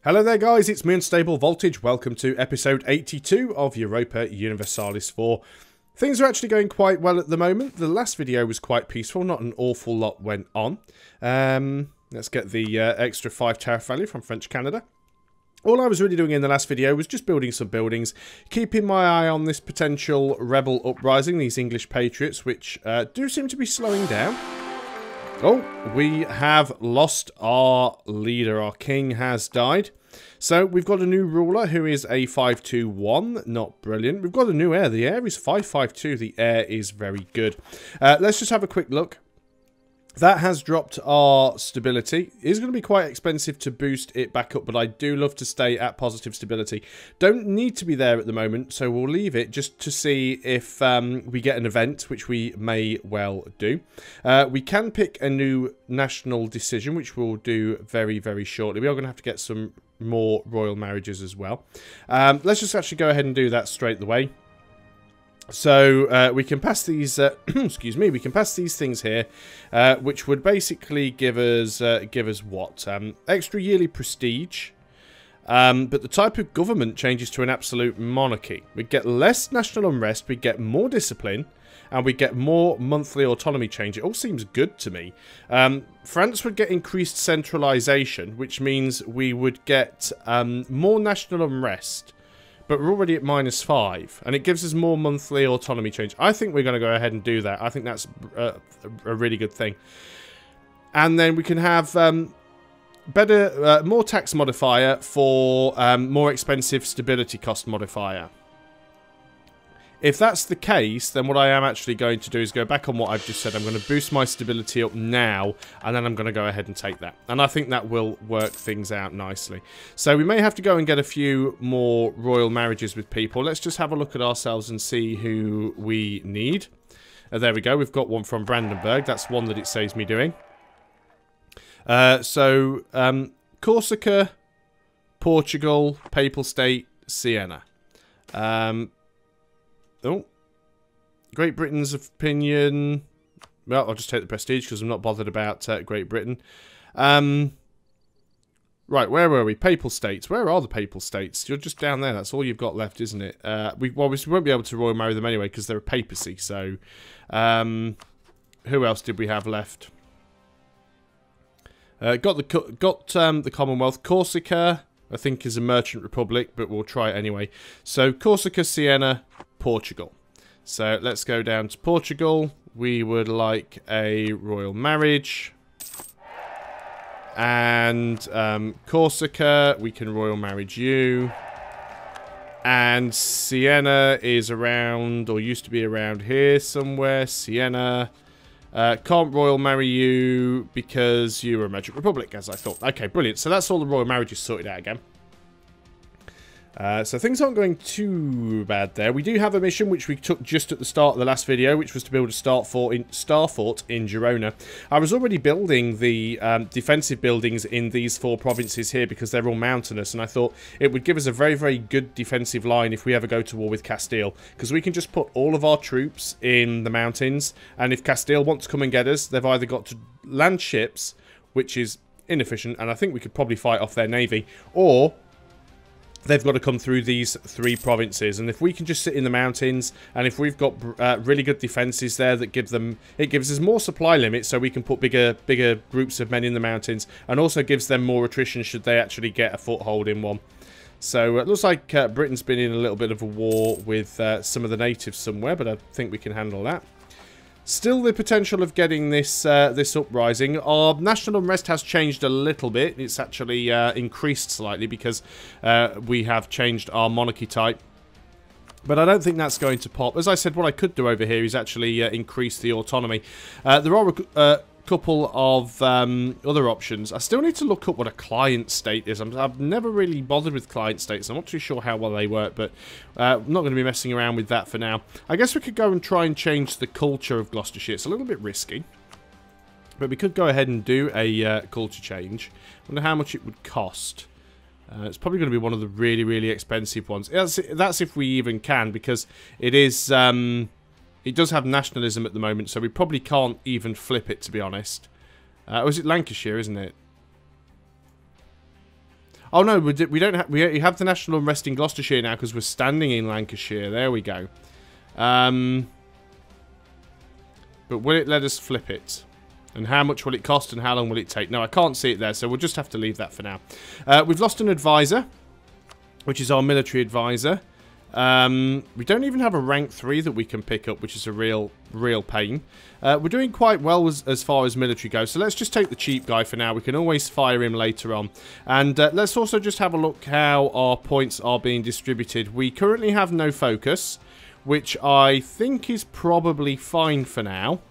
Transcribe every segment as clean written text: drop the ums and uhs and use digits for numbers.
Hello there guys, it's me Unstable Voltage. Welcome to episode 82 of Europa Universalis IV. Things are actually going quite well at the moment. The last video was quite peaceful, not an awful lot went on. Let's get the extra 5 tariff value from French Canada. All I was really doing in the last video was just building some buildings, keeping my eye on this potential rebel uprising, these English patriots, which do seem to be slowing down. Oh, we have lost our leader. Our king has died. So we've got a new ruler who is a 521. Not brilliant. We've got a new heir. The heir is 552. The heir is very good. Let's just have a quick look. That has dropped our stability. It is going to be quite expensive to boost it back up, but I do love to stay at positive stability. Don't need to be there at the moment, so we'll leave it just to see if we get an event, which we may well do. We can pick a new national decision, which we'll do very, very shortly. We are going to have to get some more royal marriages as well. Let's just actually go ahead and do that straight away. So we can pass these, excuse me, we can pass these things here, which would basically give us what? Extra yearly prestige, but the type of government changes to an absolute monarchy. We get less national unrest, we get more discipline, and we get more monthly autonomy change. It all seems good to me. France would get increased centralisation, which means we would get more national unrest. But we're already at -5, and it gives us more monthly autonomy change. I think we're going to go ahead and do that. I think that's a really good thing. And then we can have more tax modifier for more expensive stability cost modifier. If that's the case, then what I am actually going to do is go back on what I've just said. I'm going to boost my stability up now, and then I'm going to go ahead and take that. And I think that will work things out nicely. So we may have to go and get a few more royal marriages with people. Let's just have a look at ourselves and see who we need. There we go. We've got one from Brandenburg. That's one that it saves me doing. Corsica, Portugal, Papal State, Siena. Oh, Great Britain's opinion. Well, I'll just take the prestige because I'm not bothered about Great Britain. Right, where were we? Papal States. Where are the Papal States? You're just down there. That's all you've got left, isn't it? We obviously won't be able to royal marry them anyway because they're a papacy. So, who else did we have left? Got the Commonwealth. Corsica, I think, is a merchant republic, but we'll try it anyway. So, Corsica, Siena, Portugal. So let's go down to Portugal. We would like a royal marriage. And Corsica, we can royal marriage you. And Siena is around, or used to be around here somewhere. Siena. Can't royal marry you because you're a merchant republic, as I thought. Okay, brilliant. So that's all the royal marriages sorted out again. So things aren't going too bad there. We do have a mission which we took just at the start of the last video, which was to build a star fort in Girona. I was already building the defensive buildings in these 4 provinces here because they're all mountainous, and I thought it would give us a very, very good defensive line if we ever go to war with Castile, because we can just put all of our troops in the mountains, and if Castile want to come and get us, they've either got to land ships, which is inefficient, and I think we could probably fight off their navy, or they've got to come through these 3 provinces. And if we can just sit in the mountains, and if we've got really good defenses there that give them, it gives us more supply limits, so we can put bigger groups of men in the mountains, and also gives them more attrition should they actually get a foothold in one. So it looks like Britain's been in a little bit of a war with some of the natives somewhere, but I think we can handle that. Still the potential of getting this this uprising. Our national unrest has changed a little bit. It's actually increased slightly because we have changed our monarchy type. But I don't think that's going to pop. As I said, what I could do over here is actually increase the autonomy. There are a couple of other options. I still need to look up what a client state is. I've never really bothered with client states. I'm not too sure how well they work, but I'm not going to be messing around with that for now. I guess we could go and try and change the culture of Gloucestershire. It's a little bit risky, but we could go ahead and do a culture change. I wonder how much it would cost. It's probably going to be one of the really, really expensive ones. That's if we even can, because it is... it does have nationalism at the moment, so we probably can't even flip it, to be honest. Or is it Lancashire, isn't it? Oh no, we don't have. We have the national unrest in Gloucestershire now because we're standing in Lancashire. There we go. But will it let us flip it? And how much will it cost and how long will it take? No, I can't see it there, so we'll just have to leave that for now. We've lost an advisor, which is our military advisor. We don't even have a rank 3 that we can pick up, which is a real pain. We're doing quite well as far as military goes, so let's just take the cheap guy for now. We can always fire him later on. And let's also just have a look how our points are being distributed. We currently have no focus, which I think is probably fine for now.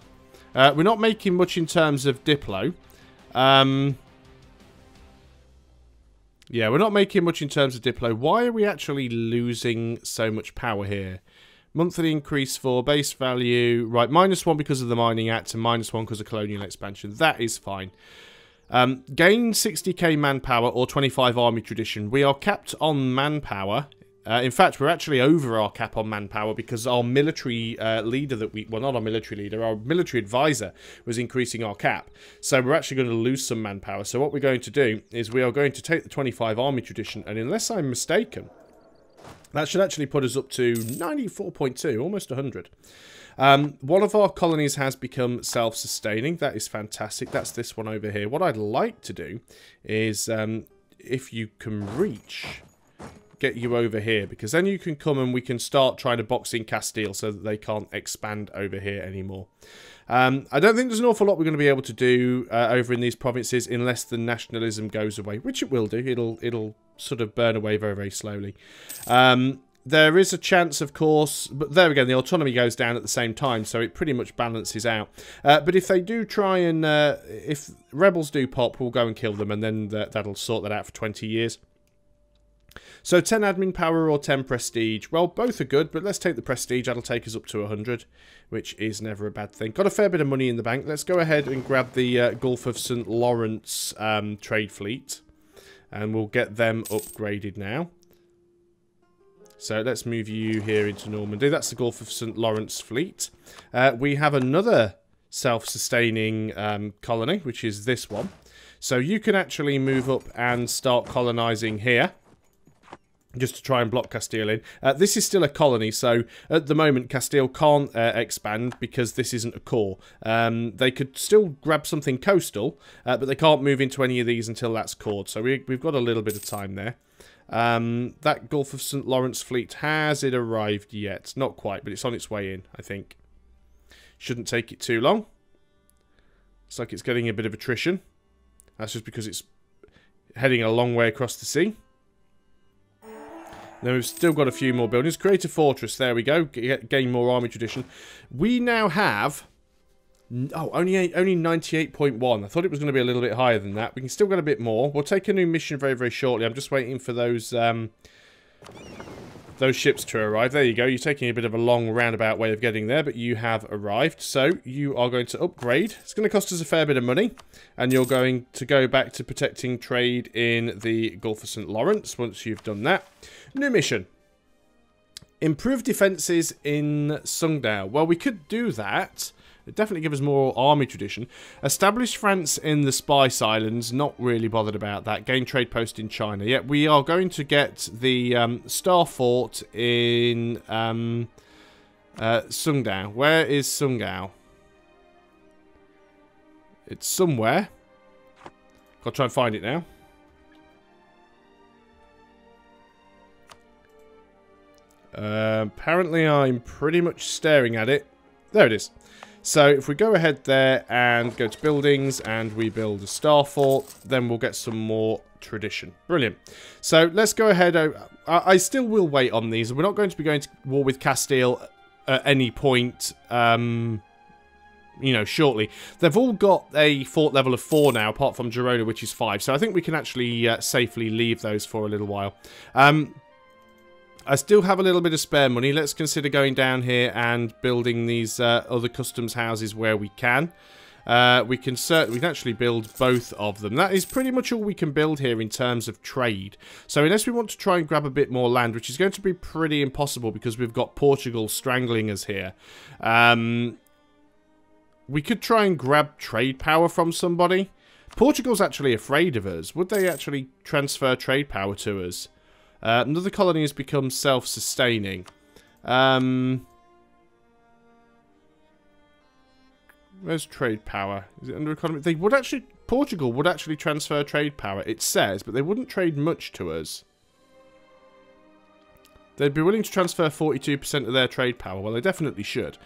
We're not making much in terms of Diplo. Yeah, we're not making much in terms of Diplo. Why are we actually losing so much power here? Monthly increase for base value. Right, -1 because of the Mining Act and -1 because of colonial expansion. That is fine. Gain 60k manpower or 25 army tradition. We are capped on manpower. In fact, we're actually over our cap on manpower because our military leader well, not our military leader, our military advisor was increasing our cap. So we're actually going to lose some manpower. So what we're going to do is we are going to take the 25 army tradition, and unless I'm mistaken, that should actually put us up to 94.2, almost 100. One of our colonies has become self-sustaining. That is fantastic. That's this one over here. What I'd like to do is, if you can reach, get you over here, because then you can come and we can start trying to box in Castile so that they can't expand over here anymore. I don't think there's an awful lot we're going to be able to do over in these provinces unless the nationalism goes away, which it will do. It'll sort of burn away very, very slowly. There is a chance, of course, but there again, the autonomy goes down at the same time, so it pretty much balances out. But if they do try and, if rebels do pop, we'll go and kill them, and then that'll sort that out for 20 years. So 10 admin power or 10 prestige. Well, both are good, but let's take the prestige. That'll take us up to 100, which is never a bad thing. Got a fair bit of money in the bank. Let's go ahead and grab the Gulf of St. Lawrence trade fleet. And we'll get them upgraded now. So let's move you here into Normandy. That's the Gulf of St. Lawrence fleet. We have another self-sustaining colony, which is this one. So you can actually move up and start colonizing here, just to try and block Castile in. This is still a colony, so at the moment Castile can't expand because this isn't a core. They could still grab something coastal, but they can't move into any of these until that's cored, so we've got a little bit of time there. That Gulf of St. Lawrence fleet, has it arrived yet? Not quite, but it's on its way in, I think. Shouldn't take it too long. Looks like it's getting a bit of attrition. That's just because it's heading a long way across the sea. Then we've still got a few more buildings. Create a fortress. There we go. Gain more army tradition. We now have... Oh, only 98.1. I thought it was going to be a little bit higher than that. We can still get a bit more. We'll take a new mission very, very shortly. I'm just waiting for those ships to arrive. There you go. You're taking a bit of a long roundabout way of getting there, but you have arrived. So you are going to upgrade. It's going to cost us a fair bit of money, and you're going to go back to protecting trade in the Gulf of St. Lawrence once you've done that. New mission. Improve defences in Sungdao. Well, we could do that. It'd definitely give us more army tradition. Establish France in the Spice Islands. Not really bothered about that. Gain trade post in China. Yeah, we are going to get the Star Fort in Sungdao. Where is Sungdao? It's somewhere. Got to try and find it now. Apparently I'm pretty much staring at it. There it is. So if we go ahead there and go to buildings and we build a star fort, then we'll get some more tradition. Brilliant. So let's go ahead. I still will wait on these. We're not going to be going to war with Castile at any point, you know, shortly. They've all got a fort level of 4 now, apart from Girona, which is 5. So I think we can actually safely leave those for a little while. I still have a little bit of spare money. Let's consider going down here and building these other customs houses where we can. We can actually build both of them. That is pretty much all we can build here in terms of trade. So unless we want to try and grab a bit more land, which is going to be pretty impossible because we've got Portugal strangling us here. We could try and grab trade power from somebody. Portugal's actually afraid of us. Would they actually transfer trade power to us? Another colony has become self-sustaining. Where's trade power? Is it under economy? They would actually... Portugal would actually transfer trade power, it says, but they wouldn't trade much to us. They'd be willing to transfer 42% of their trade power. Well, they definitely should.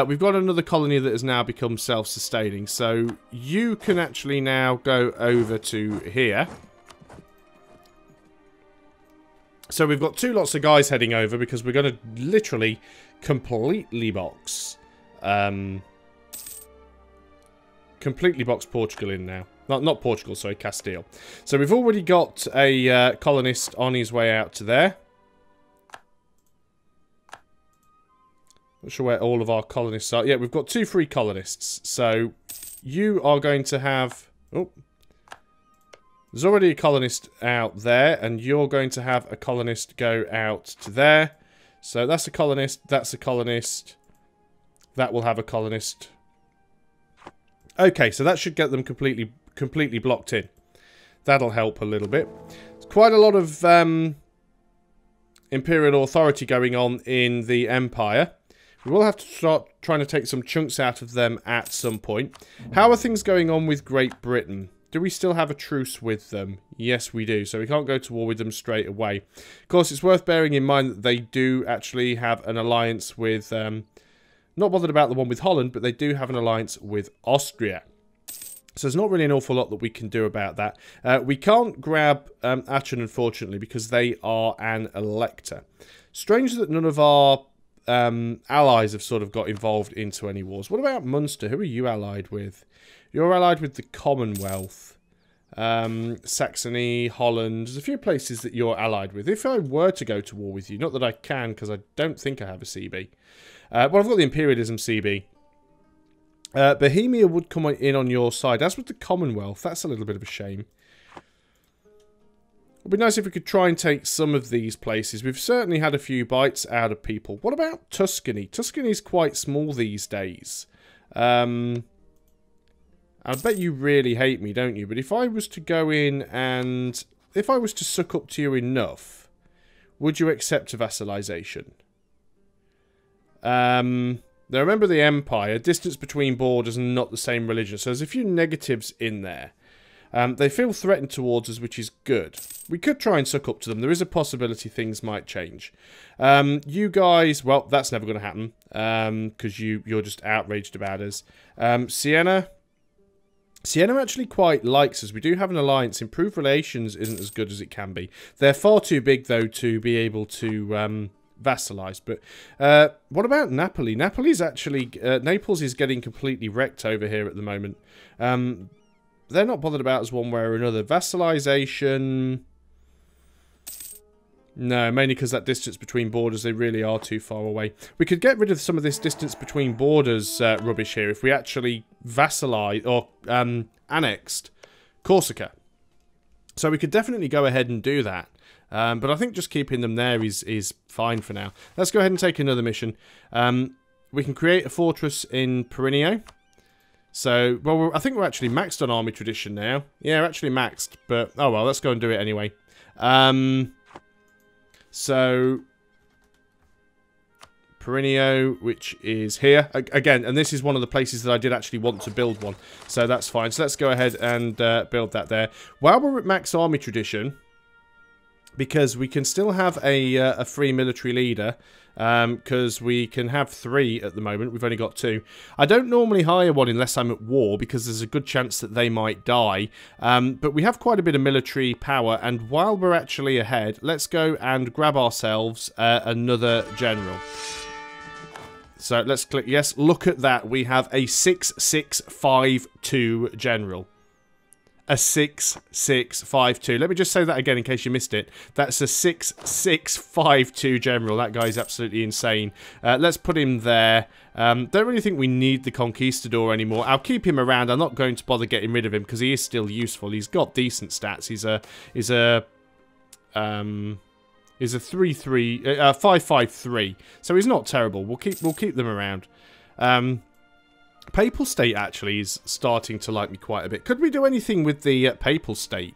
We've got another colony that has now become self-sustaining. So you can actually now go over to here. So we've got 2 lots of guys heading over because we're going to literally completely box... completely box Portugal in now. Not Portugal, sorry, Castile. So we've already got a colonist on his way out to there. Not sure where all of our colonists are. Yeah, we've got 2 free colonists. So you are going to have... Oh. There's already a colonist out there, and you're going to have a colonist go out to there. So that's a colonist, that's a colonist. That will have a colonist. Okay, so that should get them completely blocked in. That'll help a little bit. There's quite a lot of imperial authority going on in the Empire. We will have to start trying to take some chunks out of them at some point. How are things going on with Great Britain? Do we still have a truce with them? Yes, we do. So we can't go to war with them straight away. Of course, it's worth bearing in mind that they do actually have an alliance with... not bothered about the one with Holland, but they do have an alliance with Austria. So there's not really an awful lot that we can do about that. We can't grab Aachen, unfortunately, because they are an elector. Strange that none of our allies have sort of got involved into any wars. What about Munster? Who are you allied with? You're allied with the Commonwealth. Saxony, Holland. There's a few places that you're allied with. If I were to go to war with you, not that I can, because I don't think I have a CB. Well, I've got the Imperialism CB. Bohemia would come in on your side, as with the Commonwealth. That's a little bit of a shame. It would be nice if we could try and take some of these places. We've certainly had a few bites out of people. What about Tuscany? Tuscany's quite small these days. I bet you really hate me, don't you? But if I was to go in and... if I was to suck up to you enough, would you accept a vassalization? Now remember the Empire, distance between borders and not the same religion. So there's a few negatives in there. They feel threatened towards us, which is good. We could try and suck up to them. There is a possibility things might change. You guys, well, that's never going to happen. Because you're just outraged about us. Siena actually quite likes us. We do have an alliance. Improved relations isn't as good as it can be. They're far too big, though, to be able to... vassalized. But what about Napoli? Napoli's actually... Naples is getting completely wrecked over here at the moment. They're not bothered about us one way or another. Vassalization... No, mainly because that distance between borders, they really are too far away. We could get rid of some of this distance between borders rubbish here if we actually vassalized or annexed Corsica. So we could definitely go ahead and do that. But I think just keeping them there is fine for now. Let's go ahead and take another mission. We can create a fortress in Perineo. So, well, I think we're actually maxed on army tradition now. Yeah, we're actually maxed, but oh well, let's go and do it anyway. So, Perineo, which is here. Again, and this is one of the places that I did actually want to build one. So that's fine. So let's go ahead and build that there. While we're at max army tradition... because we can still have a free military leader, because we can have 3 at the moment. We've only got 2. I don't normally hire one unless I'm at war, because there's a good chance that they might die. But we have quite a bit of military power, and while we're actually ahead, let's go and grab ourselves another general. So let's click yes. Look at that. We have a 6652 general. A 6652. Let me just say that again in case you missed it. That's a 6652 general. That guy's absolutely insane. Let's put him there. Don't really think we need the Conquistador anymore. I'll keep him around. I'm not going to bother getting rid of him because he is still useful. He's got decent stats. He's a 553. So he's not terrible. We'll keep them around. Papal State actually is starting to like me quite a bit. Could we do anything with the Papal State?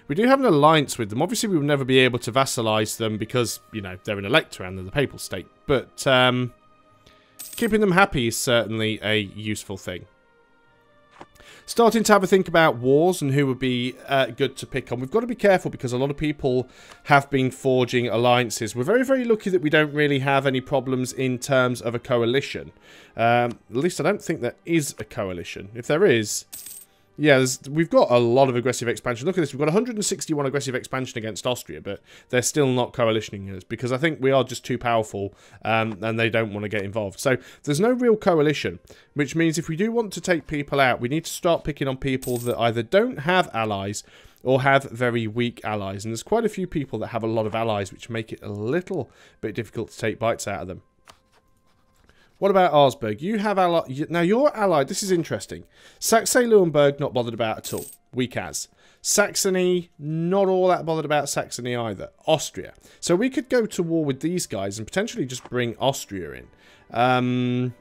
We do have an alliance with them. Obviously, we will never be able to vassalize them because, you know, they're an elector and they're the Papal State. But keeping them happy is certainly a useful thing. Starting to have a think about wars and who would be good to pick on. We've got to be careful because a lot of people have been forging alliances. We're very, very lucky that we don't really have any problems in terms of a coalition. At least I don't think there is a coalition. If there is, yeah, we've got a lot of aggressive expansion. Look at this. We've got 161 aggressive expansion against Austria, but they're still not coalitioning us because I think we are just too powerful and they don't want to get involved. So there's no real coalition, which means if we do want to take people out, we need to start picking on people that either don't have allies or have very weak allies. And there's quite a few people that have a lot of allies, which make it a little bit difficult to take bites out of them. What about Augsburg? You have now you're allied. This is interesting. Saxe-Lauenburg, not bothered about at all. Weak as. Saxony, not all that bothered about Saxony either. Austria. So we could go to war with these guys and potentially just bring Austria in.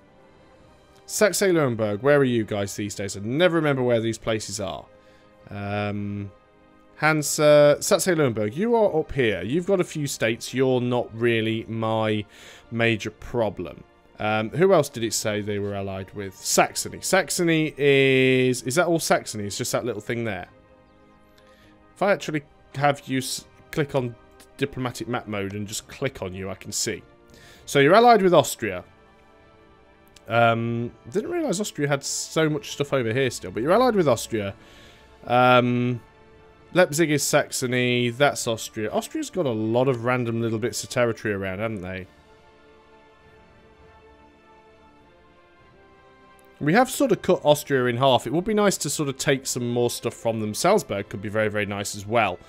Saxe-Lauenburg, where are you guys these days? I never remember where these places are. Saxe-Lauenburg, you are up here. You've got a few states. You're not really my major problem. Who else did it say they were allied with? Saxony. Saxony is that all Saxony? It's just that little thing there. If I actually have you click on diplomatic map mode and just click on you, I can see. So you're allied with Austria. Didn't realise Austria had so much stuff over here still, but you're allied with Austria. Leipzig is Saxony. That's Austria. Austria's got a lot of random little bits of territory around, haven't they? We have sort of cut Austria in half. It would be nice to sort of take some more stuff from them. Salzburg could be very, very nice as well.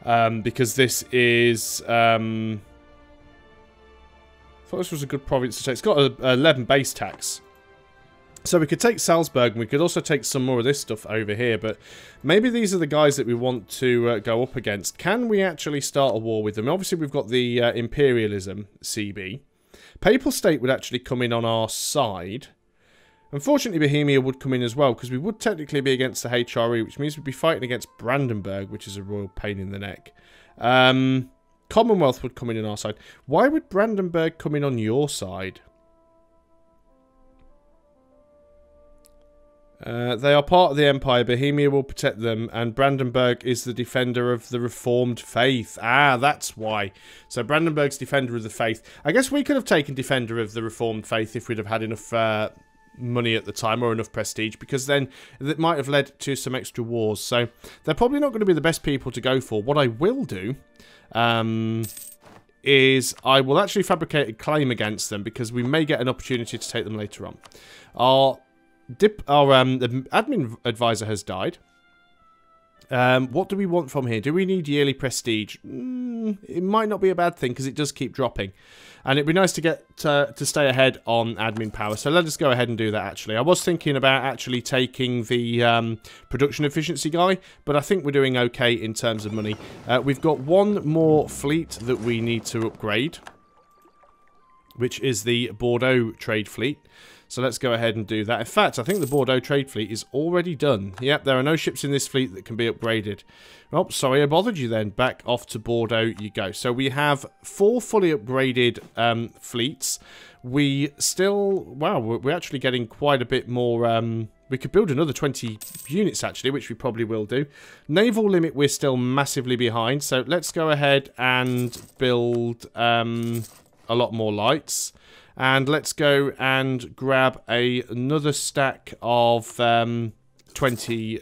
Because this is... I thought this was a good province to take. It's got a 11 base tax. So we could take Salzburg and we could also take some more of this stuff over here. But maybe these are the guys that we want to go up against. Can we actually start a war with them? Obviously we've got the Imperialism CB. Papal State would actually come in on our side. Unfortunately, Bohemia would come in as well, because we would technically be against the HRE, which means we'd be fighting against Brandenburg, which is a royal pain in the neck. Commonwealth would come in on our side. Why would Brandenburg come in on your side? They are part of the Empire. Bohemia will protect them, and Brandenburg is the defender of the Reformed faith. Ah, that's why. So Brandenburg's defender of the faith. I guess we could have taken defender of the Reformed faith if we'd have had enough... money at the time or enough prestige, because then that might have led to some extra wars. So they're probably not going to be the best people to go for. What I will do is I will actually fabricate a claim against them, because we may get an opportunity to take them later on. Our admin advisor has died. What do we want from here? Do we need yearly prestige? It might not be a bad thing, because it does keep dropping. And it'd be nice to get to stay ahead on admin power. So let us go ahead and do that, actually. I was thinking about actually taking the production efficiency guy, but I think we're doing okay in terms of money. We've got one more fleet that we need to upgrade, which is the Bordeaux trade fleet. So let's go ahead and do that. In fact, I think the Bordeaux trade fleet is already done. Yep, there are no ships in this fleet that can be upgraded. Oh, sorry I bothered you then. Back off to Bordeaux you go. So we have 4 fully upgraded fleets. We still... Wow, we're actually getting quite a bit more... we could build another 20 units, actually, which we probably will do. Naval limit, we're still massively behind. So let's go ahead and build a lot more lights. And let's go and grab another stack of 20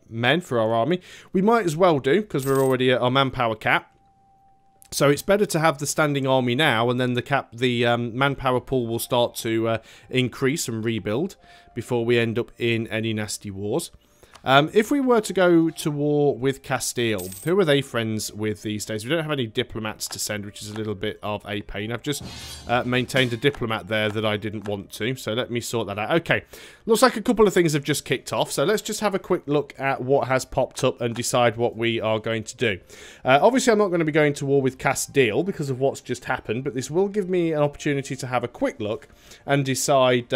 men for our army. We might as well do, because we're already at our manpower cap. So it's better to have the standing army now, and then the manpower pool will start to increase and rebuild before we end up in any nasty wars. If we were to go to war with Castile, who are they friends with these days? We don't have any diplomats to send, which is a little bit of a pain. I've just maintained a diplomat there that I didn't want to, so let me sort that out. Okay, looks like a couple of things have just kicked off, so let's just have a quick look at what has popped up and decide what we are going to do. Obviously, I'm not going to be going to war with Castile because of what's just happened, but this will give me an opportunity to have a quick look and decide...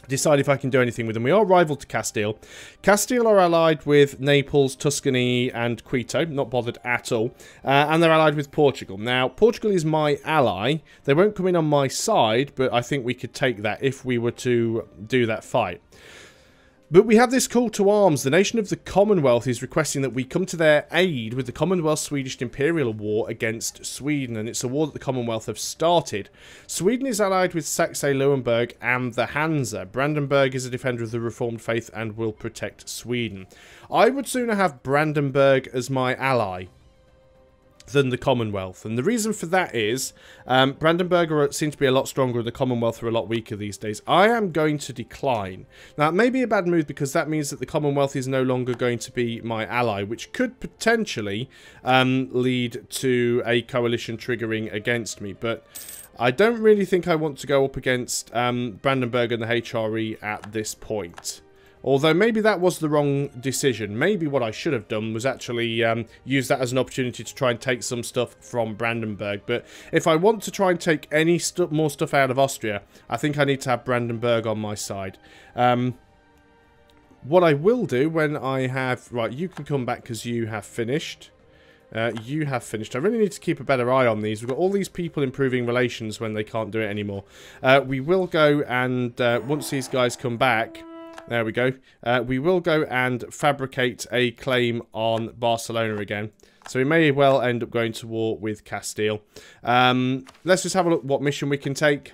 decide if I can do anything with them. We are rival to Castile. Castile are allied with Naples, Tuscany, and Quito. Not bothered at all. And they're allied with Portugal. Now, Portugal is my ally. They won't come in on my side, but I think we could take that if we were to do that fight. But we have this call to arms. The nation of the Commonwealth is requesting that we come to their aid with the Commonwealth-Swedish Imperial War against Sweden, and it's a war that the Commonwealth have started. Sweden is allied with Saxe-Lauenburg and the Hansa. Brandenburg is a defender of the Reformed faith and will protect Sweden. I would sooner have Brandenburg as my ally than the Commonwealth, and the reason for that is Brandenburg seem to be a lot stronger and the Commonwealth are a lot weaker these days. I am going to decline. Now, it may be a bad move because that means that the Commonwealth is no longer going to be my ally, which could potentially lead to a coalition triggering against me, but I don't really think I want to go up against Brandenburg and the HRE at this point. Although maybe that was the wrong decision. Maybe what I should have done was actually use that as an opportunity to try and take some stuff from Brandenburg. But if I want to try and take any more stuff out of Austria, I think I need to have Brandenburg on my side. What I will do when I have... Right, you can come back because you have finished. You have finished. I really need to keep a better eye on these. We've got all these people improving relations when they can't do it anymore. We will go and once these guys come back... There we go. We will go and fabricate a claim on Barcelona again. So we may well end up going to war with Castile. Let's just have a look what mission we can take.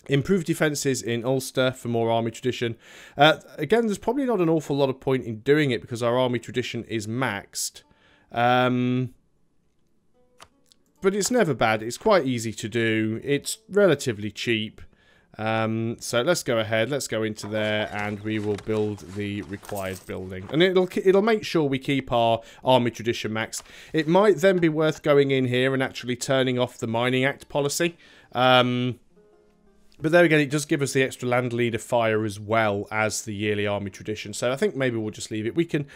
Improve defences in Ulster for more army tradition. Again, there's probably not an awful lot of point in doing it because our army tradition is maxed. But it's never bad. It's quite easy to do. It's relatively cheap. So let's go ahead, let's go into there and we will build the required building, and it'll make sure we keep our army tradition maxed. It might then be worth going in here and actually turning off the Mining Act policy, but there again, it does give us the extra land leader fire as well as the yearly army tradition. So I think maybe we'll just leave it. We can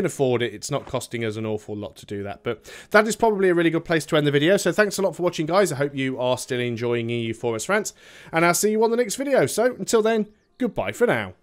afford it. It's not costing us an awful lot to do that. But that is probably a really good place to end the video. So thanks a lot for watching, guys. I hope you are still enjoying EU4S France. And I'll see you on the next video. So until then, goodbye for now.